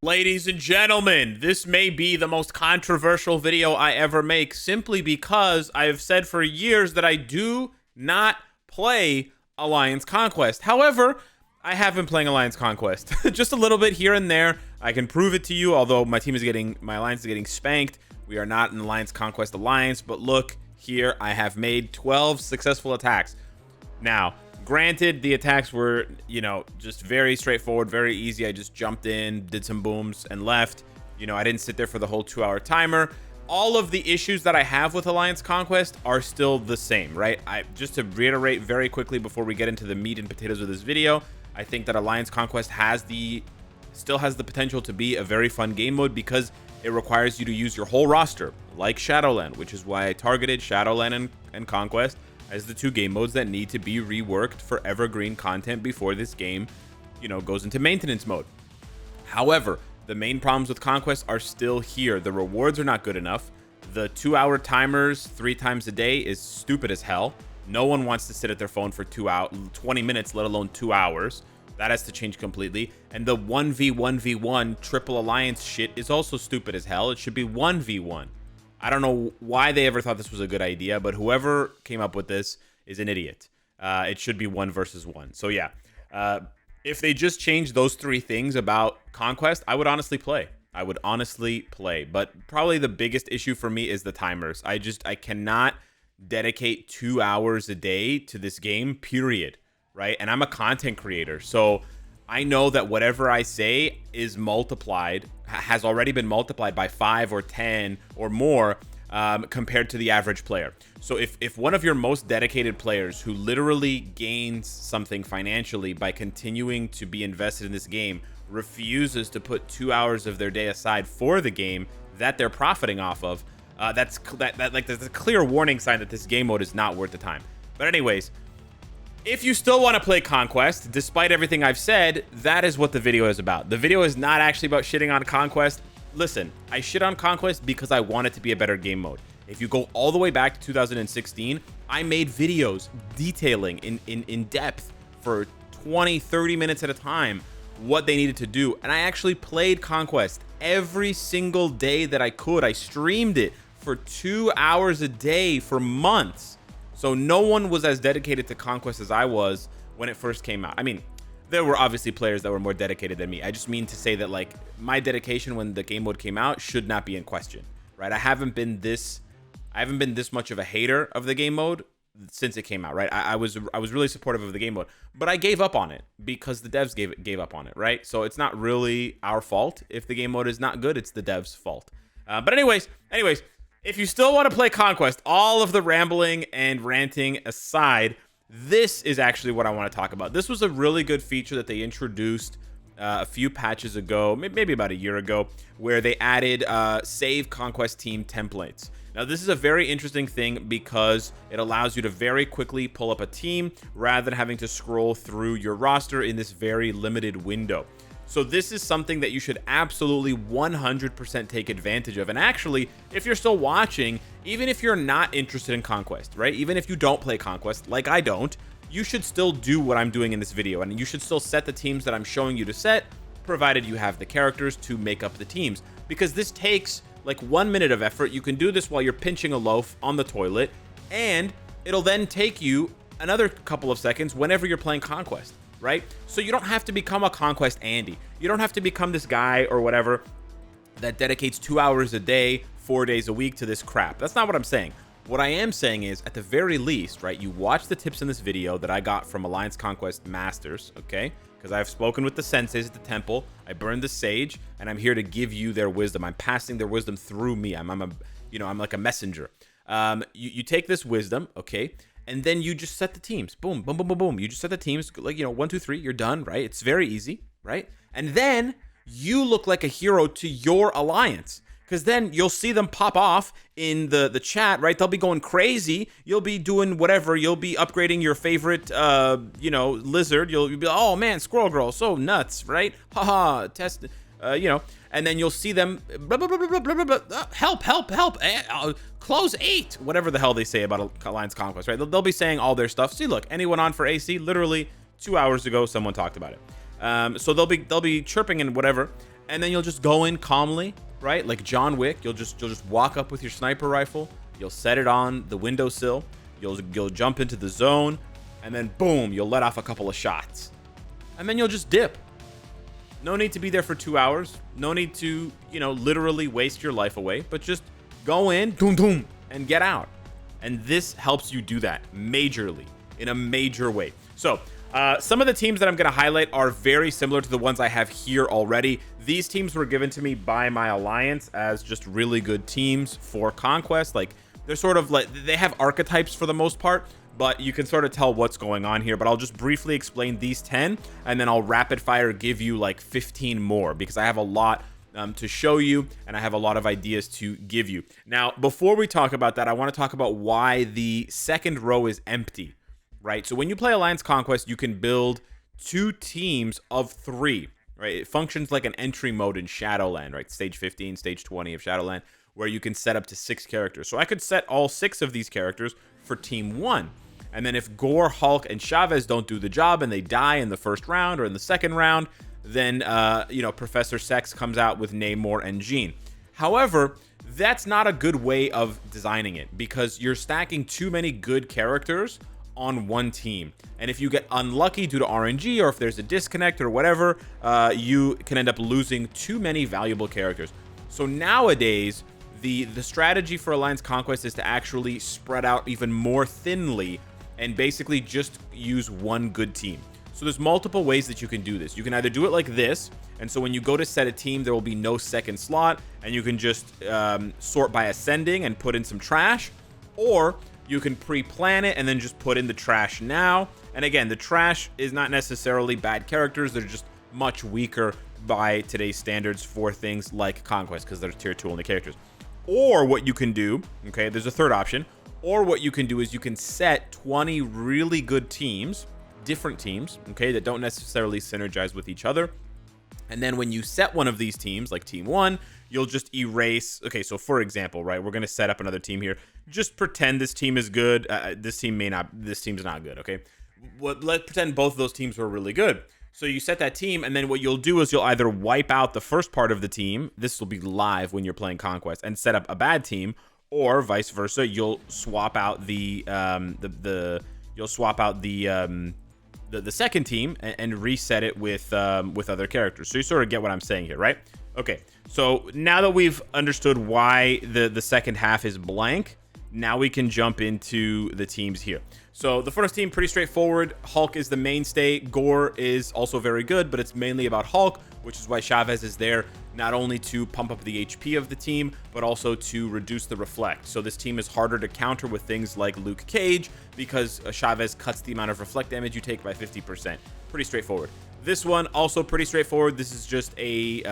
Ladies and gentlemen, this may be the most controversial video I ever make simply because I have said for years that I do not play Alliance Conquest. However, I have been playing Alliance Conquest just a little bit here and there. I can prove it to you, although my alliance is getting spanked. We are not an Alliance Conquest alliance, but look here, I have made 12 successful attacks. Now, granted, the attacks were, just very straightforward, very easy. I just jumped in, did some booms, and left. I didn't sit there for the whole 2-hour timer. All of the issues that I have with Alliance Conquest are still the same, right? Just to reiterate very quickly before we get into the meat and potatoes of this video, I think that Alliance Conquest still has the potential to be a very fun game mode because it requires you to use your whole roster, like Shadowland, which is why I targeted Shadowland and Conquest as the two game modes that need to be reworked for evergreen content before this game, goes into maintenance mode. However, the main problems with Conquest are still here. The rewards are not good enough. The 2-hour timers 3 times a day is stupid as hell. No one wants to sit at their phone for 20 minutes, let alone 2 hours. That has to change completely. And the 1v1v1 triple alliance shit is also stupid as hell. It should be 1v1. I don't know why they ever thought this was a good idea, but whoever came up with this is an idiot. It should be 1 versus 1. So yeah, if they just changed those 3 things about Conquest, I would honestly play. But probably the biggest issue for me is the timers. I cannot dedicate 2 hours a day to this game, period, right? And I'm a content creator, so I know that whatever I say is has already been multiplied by 5 or 10 or more compared to the average player. So if one of your most dedicated players who literally gains something financially by continuing to be invested in this game refuses to put 2 hours of their day aside for the game that they're profiting off of, that's a clear warning sign that this game mode is not worth the time. But anyways, if you still want to play Conquest, despite everything I've said, that is what the video is about. The video is not actually about shitting on Conquest. Listen, I shit on Conquest because I want it to be a better game mode. If you go all the way back to 2016, I made videos detailing in depth for 20, 30 minutes at a time what they needed to do. And I actually played Conquest every single day that I could. I streamed it for 2 hours a day for months. So no one was as dedicated to Conquest as I was when it first came out. I mean, there were obviously players that were more dedicated than me. I just mean to say that, like, my dedication when the game mode came out should not be in question, right? I haven't been this much of a hater of the game mode since it came out, right? I was really supportive of the game mode, but I gave up on it because the devs gave up on it, right? So it's not really our fault if the game mode is not good. It's the devs' fault. But anyways. If you still want to play Conquest, all of the rambling and ranting aside, this is actually what I want to talk about. This was a really good feature that they introduced a few patches ago, maybe about a year ago, where they added save Conquest team templates. Now, this is a very interesting thing because it allows you to very quickly pull up a team rather than having to scroll through your roster in this very limited window. So this is something that you should absolutely 100% take advantage of. And actually, if you're still watching, even if you're not interested in Conquest, right? Even if you don't play Conquest, like I don't, you should still do what I'm doing in this video. And you should still set the teams that I'm showing you to set, provided you have the characters to make up the teams. Because this takes like 1 minute of effort. You can do this while you're pinching a loaf on the toilet. And it'll then take you another couple of seconds whenever you're playing Conquest. Right? So you don't have to become a Conquest Andy. You don't have to become this guy or whatever that dedicates 2 hours a day, 4 days a week to this crap. That's not what I'm saying. What I am saying is, at the very least, right, you watch the tips in this video that I got from Alliance Conquest Masters, okay? Because I've spoken with the senseis at the temple. I burned the sage, and I'm here to give you their wisdom. I'm passing their wisdom through me. I'm like a messenger. You take this wisdom, okay? And then you just set the teams. Boom, boom, boom, boom, boom. You just set the teams, like, 1, 2, 3, you're done, right? It's very easy, right? And then you look like a hero to your alliance. Because then you'll see them pop off in the chat, right? They'll be going crazy. You'll be doing whatever. You'll be upgrading your favorite, lizard. You'll be, oh man, Squirrel Girl, so nuts, right? Haha, test, and then you'll see them, blah, blah, blah, blah, blah, blah, blah, help, close 8, whatever the hell they say about Alliance Conquest, right? They'll be saying all their stuff. See, look, anyone on for AC? Literally 2 hours ago, someone talked about it. So they'll be chirping and whatever. and then you'll just go in calmly, right? Like John Wick, you'll just walk up with your sniper rifle, you'll set it on the windowsill, you'll jump into the zone, and then boom, you'll let off a couple of shots. And then you'll just dip. No need to be there for 2 hours. No need to, literally waste your life away, but just go in, doom, doom, and get out. And this helps you do that majorly, in a major way. So, some of the teams that I'm going to highlight are very similar to the ones I have here already. These teams were given to me by my alliance as just really good teams for Conquest. Like, they're sort of like, they have archetypes for the most part, but you can sort of tell what's going on here. But I'll just briefly explain these 10, and then I'll rapid fire give you like 15 more, because I have a lot to show you, and I have a lot of ideas to give you. Now, before we talk about that, I want to talk about why the second row is empty, right? So when you play Alliance Conquest, you can build 2 teams of 3, right? It functions like an entry mode in Shadowland, right? Stage 15, stage 20 of Shadowland, where you can set up to 6 characters. So I could set all 6 of these characters for Team 1. And then if Gore, Hulk, and Chavez don't do the job and they die in the first round or in the second round, then, Professor Sex comes out with Namor and Jean. However, that's not a good way of designing it, because you're stacking too many good characters on one team. And if you get unlucky due to RNG, or if there's a disconnect or whatever, you can end up losing too many valuable characters. So nowadays, the strategy for Alliance Conquest is to actually spread out even more thinly and basically just use one good team. So there's multiple ways that you can do this. You can either do it like this, and so when you go to set a team, there will be no second slot, and you can just sort by ascending and put in some trash, or you can pre-plan it and then just put in the trash now. And again, the trash is not necessarily bad characters, they're just much weaker by today's standards for things like Conquest, because they're tier 2 only characters. Or what you can do, okay, there's a third option, or what you can do is you can set 20 really good teams, different teams, okay, that don't necessarily synergize with each other. And then when you set one of these teams, like Team 1, you'll just erase. Okay, so for example, right, we're going to set up another team here. Just pretend this team is good. This team's not good, okay? Let's pretend both of those teams were really good. So you set that team, and then what you'll do is you'll either wipe out the first part of the team. This will be live when you're playing Conquest, and set up a bad team, or vice versa. You'll swap out the second team and reset it with other characters. So you sort of get what I'm saying here, right? Okay. So now that we've understood why the second half is blank, now we can jump into the teams here. So the first team, pretty straightforward. Hulk is the mainstay. Gore is also very good, but it's mainly about Hulk, which is why Chavez is there, not only to pump up the HP of the team, but also to reduce the reflect. So this team is harder to counter with things like Luke Cage, because Chavez cuts the amount of reflect damage you take by 50%. Pretty straightforward. This one, also pretty straightforward. This is just a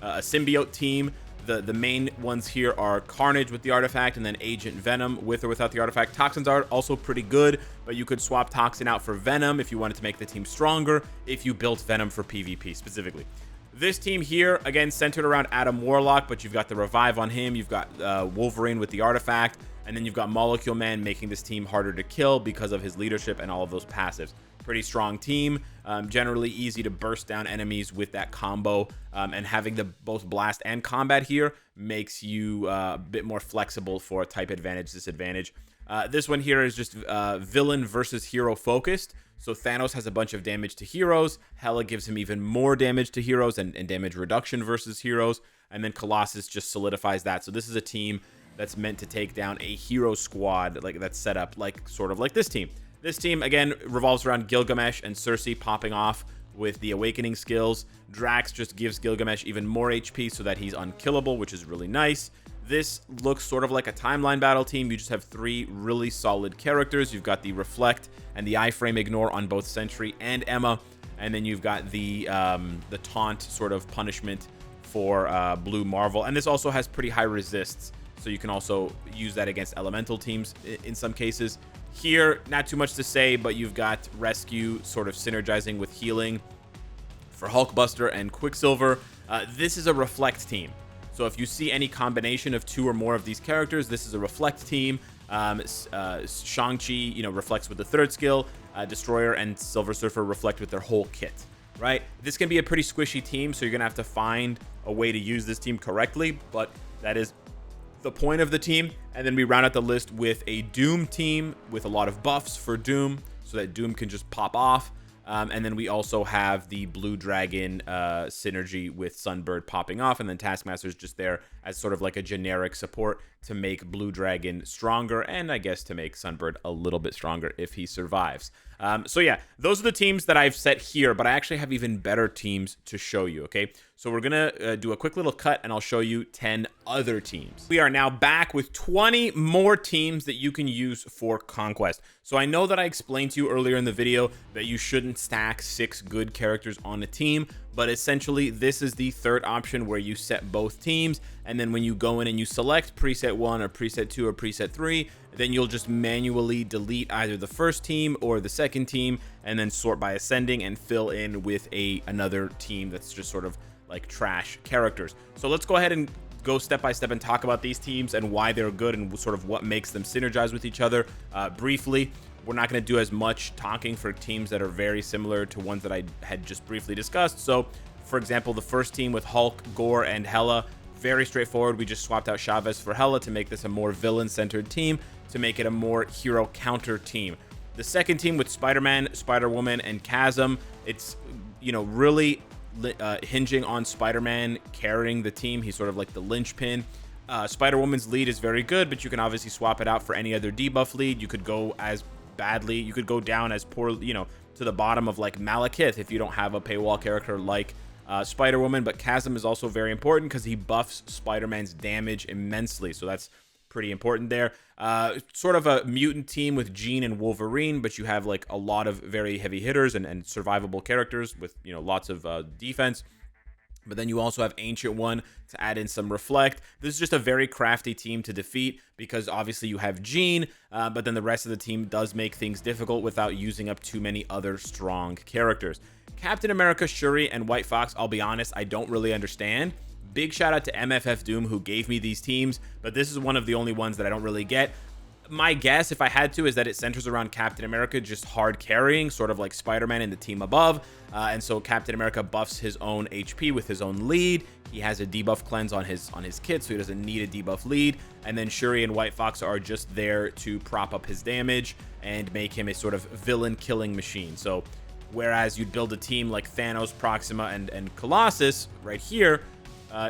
symbiote team. The main ones here are Carnage with the artifact, and then Agent Venom with or without the artifact. Toxins are also pretty good, but you could swap Toxin out for Venom if you wanted to make the team stronger, if you built Venom for PvP specifically. This team here, again, centered around Adam Warlock, but you've got the revive on him, you've got Wolverine with the artifact, and then you've got Molecule Man making this team harder to kill because of his leadership and all of those passives. Pretty strong team, generally easy to burst down enemies with that combo, and having the both blast and combat here makes you a bit more flexible for a type advantage disadvantage. This one here is just villain versus hero focused. So Thanos has a bunch of damage to heroes, Hela gives him even more damage to heroes and damage reduction versus heroes, and then Colossus just solidifies that. So this is a team that's meant to take down a hero squad, like that's set up like sort of like this team. This team, again, revolves around Gilgamesh and Cersei popping off with the awakening skills. Drax just gives Gilgamesh even more HP so that he's unkillable, which is really nice. This looks sort of like a timeline battle team. You just have 3 really solid characters. You've got the Reflect and the iframe Ignore on both Sentry and Emma. And then you've got the taunt sort of punishment for Blue Marvel. And this also has pretty high resists, so you can also use that against elemental teams in some cases. Here, not too much to say, but you've got Rescue sort of synergizing with healing for Hulkbuster and Quicksilver. This is a Reflect team. So if you see any combination of 2 or more of these characters, this is a Reflect team. Shang-Chi, reflects with the 3rd skill. Destroyer and Silver Surfer reflect with their whole kit. right? This can be a pretty squishy team, so you're going to have to find a way to use this team correctly, but that is the point of the team. And then we round out the list with a Doom team with a lot of buffs for Doom so that Doom can just pop off. And then we also have the Blue Dragon synergy with Sunbird popping off, and then Taskmaster's just there as sort of like a generic support to make Blue Dragon stronger, and I guess to make Sunbird a little bit stronger if he survives. So yeah, those are the teams that I've set here, but I actually have even better teams to show you, okay? So we're gonna do a quick little cut, and I'll show you 10 other teams. We are now back with 20 more teams that you can use for Conquest. So I know that I explained to you earlier in the video that you shouldn't stack 6 good characters on a team, but essentially this is the third option where you set both teams, and then when you go in and you select preset 1 or preset 2 or preset 3, then you'll just manually delete either the first team or the second team, and then sort by ascending and fill in with another team that's just sort of like trash characters. So let's go ahead and go step by step and talk about these teams and why they're good and sort of what makes them synergize with each other. Briefly, we're not going to do as much talking for teams that are very similar to ones that I had just briefly discussed. So, for example, the first team with Hulk, Gore, and Hela, very straightforward. We just swapped out Chavez for Hela to make this a more villain-centered team, to make it a more hero counter team. The second team with Spider-Man, Spider-Woman, and Chasm, it's, you know, really hinging on Spider-Man carrying the team. He's sort of like the linchpin. Spider-Woman's lead is very good, but you can obviously swap it out for any other debuff lead. You could go as badly, you could go down as poor, you know, to the bottom of like Malekith if you don't have a paywall character like Spider-Woman. But Chasm is also very important because he buffs Spider-Man's damage immensely, so that's pretty important there. Sort of a mutant team with Jean and Wolverine, but you have like a lot of very heavy hitters and survivable characters with, you know, lots of defense. But then you also have Ancient One to add in some Reflect. This is just a very crafty team to defeat because obviously you have Jean, but then the rest of the team does make things difficult without using up too many other strong characters. Captain America, Shuri, and White Fox, I'll be honest, I don't really understand. Big shout out to MFF Doom who gave me these teams, but this is one of the only ones that I don't really get. My guess, if I had to, is that it centers around Captain America just hard carrying, sort of like Spider-Man in the team above. And so Captain America buffs his own HP with his own lead. He has a debuff cleanse on his kit, so he doesn't need a debuff lead. And then Shuri and White Fox are just there to prop up his damage and make him a sort of villain killing machine. So whereas you'd build a team like Thanos, Proxima, and Colossus right here,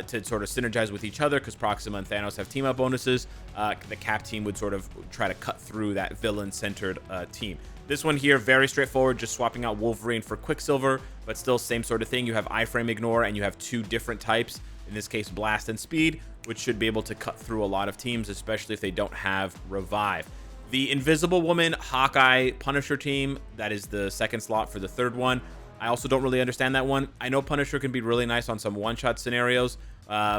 to sort of synergize with each other because Proxima and Thanos have team-up bonuses, the Cap team would sort of try to cut through that villain-centered team. This one here, very straightforward, just swapping out Wolverine for Quicksilver, but still same sort of thing. You have iframe ignore, and you have 2 different types, in this case Blast and Speed, which should be able to cut through a lot of teams, especially if they don't have Revive. The Invisible Woman, Hawkeye, Punisher team, that is the second slot for the third one. I also don't really understand that one. I know Punisher can be really nice on some one-shot scenarios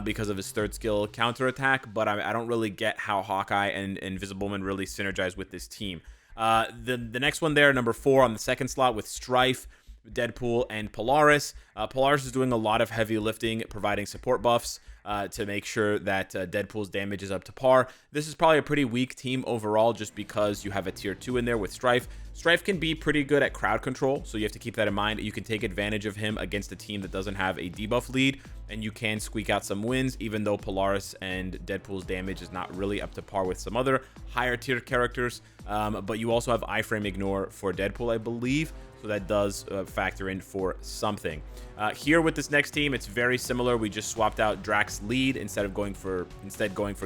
because of his third skill counterattack, but I don't really get how Hawkeye and Invisible Woman really synergize with this team. The next one there, number 4 on the second slot with Strife, Deadpool, and Polaris. Polaris is doing a lot of heavy lifting, providing support buffs to make sure that Deadpool's damage is up to par. This is probably a pretty weak team overall just because you have a tier 2 in there with Strife. Strife can be pretty good at crowd control, so you have to keep that in mind. You can take advantage of him against a team that doesn't have a debuff lead, and you can squeak out some wins, even though Polaris and Deadpool's damage is not really up to par with some other higher tier characters. But you also have iframe ignore for Deadpool, I believe, so that does factor in for something. Here with this next team, it's very similar. We just swapped out Drax's lead instead going for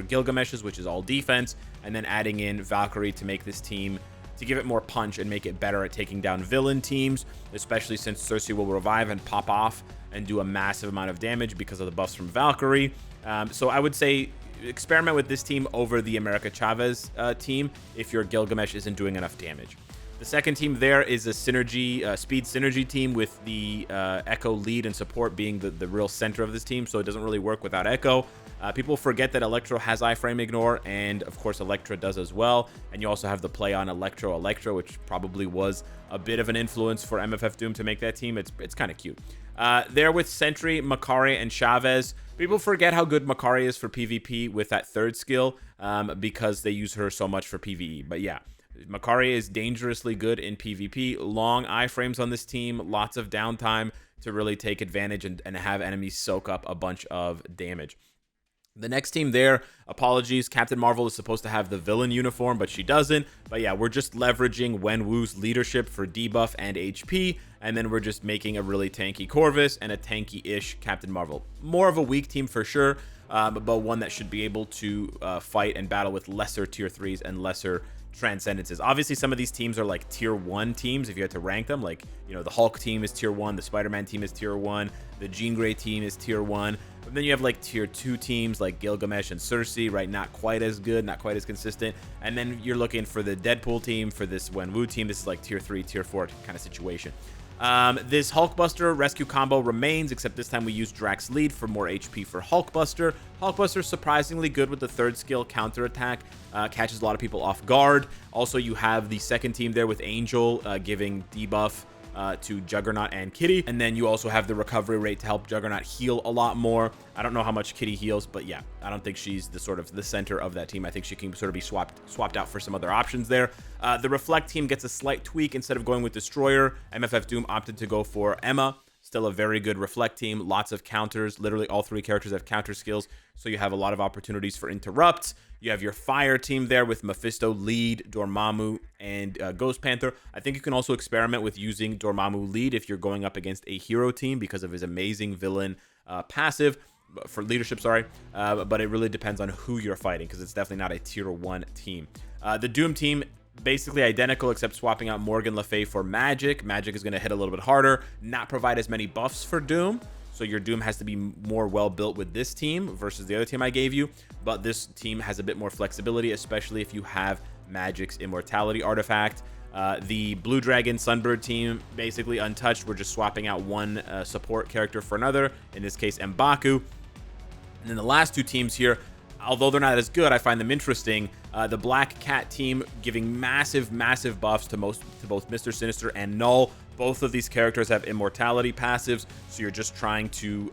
Gilgamesh's, which is all defense, and then adding in Valkyrie to make this team, to give it more punch and make it better at taking down villain teams, especially since Cersei will revive and pop off and do a massive amount of damage because of the buffs from Valkyrie. So I would say experiment with this team over the America Chavez team if your Gilgamesh isn't doing enough damage. The second team there is a synergy, speed synergy team with the Echo lead and support being the real center of this team, so it doesn't really work without Echo. People forget that Electro has iframe ignore, and of course Elektra does as well. And you also have the play on Electro, which probably was a bit of an influence for MFF Doom to make that team. It's kind of cute. There with Sentry, Makari, and Chavez. People forget how good Makari is for PvP with that third skill because they use her so much for PvE. But yeah, Makari is dangerously good in PvP. Long iframes on this team, lots of downtime. to really take advantage and have enemies soak up a bunch of damage. The next team there, apologies, Captain Marvel is supposed to have the villain uniform, but she doesn't. But yeah, we're just leveraging Wenwu's leadership for debuff and HP, and then we're just making a really tanky Corvus and a tanky-ish Captain Marvel. More of a weak team for sure, but one that should be able to fight and battle with lesser tier 3s and lesser transcendences. Obviously, some of these teams are like tier 1 teams if you had to rank them. Like, you know, the Hulk team is tier 1, the Spider-Man team is tier 1, the Jean Grey team is tier 1. But then you have like tier 2 teams like Gilgamesh and Cersei, right? Not quite as good, not quite as consistent. And then you're looking for the Deadpool team, for this Wenwu team. This is like tier 3, tier 4 kind of situation. This Hulkbuster rescue combo remains, except this time we use Drax Lead for more HP for Hulkbuster. Hulkbuster surprisingly good with the third skill, counterattack, catches a lot of people off guard. Also, you have the second team there with Angel giving debuff to Juggernaut and Kitty, and then you also have the recovery rate to help Juggernaut heal a lot more. I don't know how much Kitty heals, but yeah, I don't think she's the sort of the center of that team. I think she can sort of be swapped out for some other options there. The Reflect team gets a slight tweak. Instead of going with Destroyer, MFF Doom opted to go for Emma. Still a very good Reflect team, lots of counters. Literally all 3 characters have counter skills, so you have a lot of opportunities for interrupts. You have your Fire team there with Mephisto, Lead, Dormammu, and Ghost Panther. I think you can also experiment with using Dormammu Lead if you're going up against a hero team because of his amazing villain passive for leadership, sorry. But it really depends on who you're fighting because it's definitely not a tier 1 team. The Doom team, basically identical except swapping out Morgan Le Fay for Magic. Magic is going to hit a little bit harder, not provide as many buffs for Doom. So your Doom has to be more well built with this team versus the other team I gave you. But this team has a bit more flexibility, especially if you have Magic's Immortality artifact. The Blue Dragon Sunbird team, basically untouched. We're just swapping out one support character for another, in this case M'Baku. And then the last 2 teams here, although they're not as good, I find them interesting. The Black Cat team giving massive buffs to both Mr. Sinister and Null. Both of these characters have immortality passives, so you're just trying to,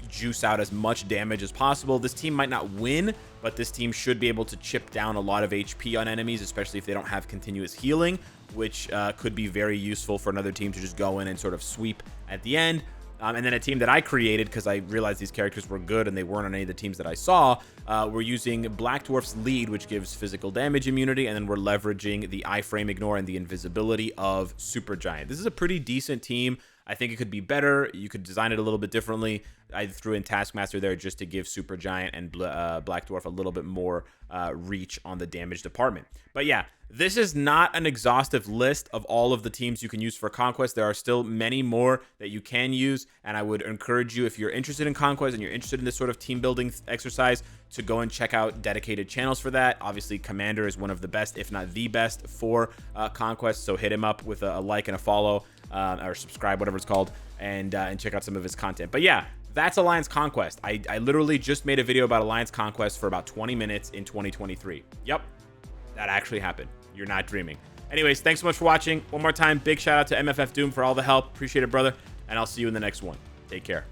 juice out as much damage as possible. This team might not win, but this team should be able to chip down a lot of HP on enemies, especially if they don't have continuous healing, which could be very useful for another team to just go in and sort of sweep at the end. And then a team that I created because I realized these characters were good and they weren't on any of the teams that I saw. We're using Black Dwarf's Lead, which gives physical damage immunity, and then we're leveraging the iframe ignore and the invisibility of Supergiant. This is a pretty decent team. I think it could be better. You could design it a little bit differently. I threw in Taskmaster there just to give Supergiant and Black Dwarf a little bit more reach on the damage department. But yeah, this is not an exhaustive list of all of the teams you can use for Conquest. There are still many more that you can use, and I would encourage you, if you're interested in Conquest and you're interested in this sort of team building exercise, to go and check out dedicated channels for that. Obviously, Commander is one of the best, if not the best, for Conquest, so hit him up with a like and a follow, or subscribe, whatever it's called, and check out some of his content. But yeah, that's Alliance Conquest. I literally just made a video about Alliance Conquest for about 20 minutes in 2023. Yep, that actually happened. You're not dreaming. Anyways, thanks so much for watching. One more time, big shout out to MFF Doom for all the help. Appreciate it, brother. And I'll see you in the next one. Take care.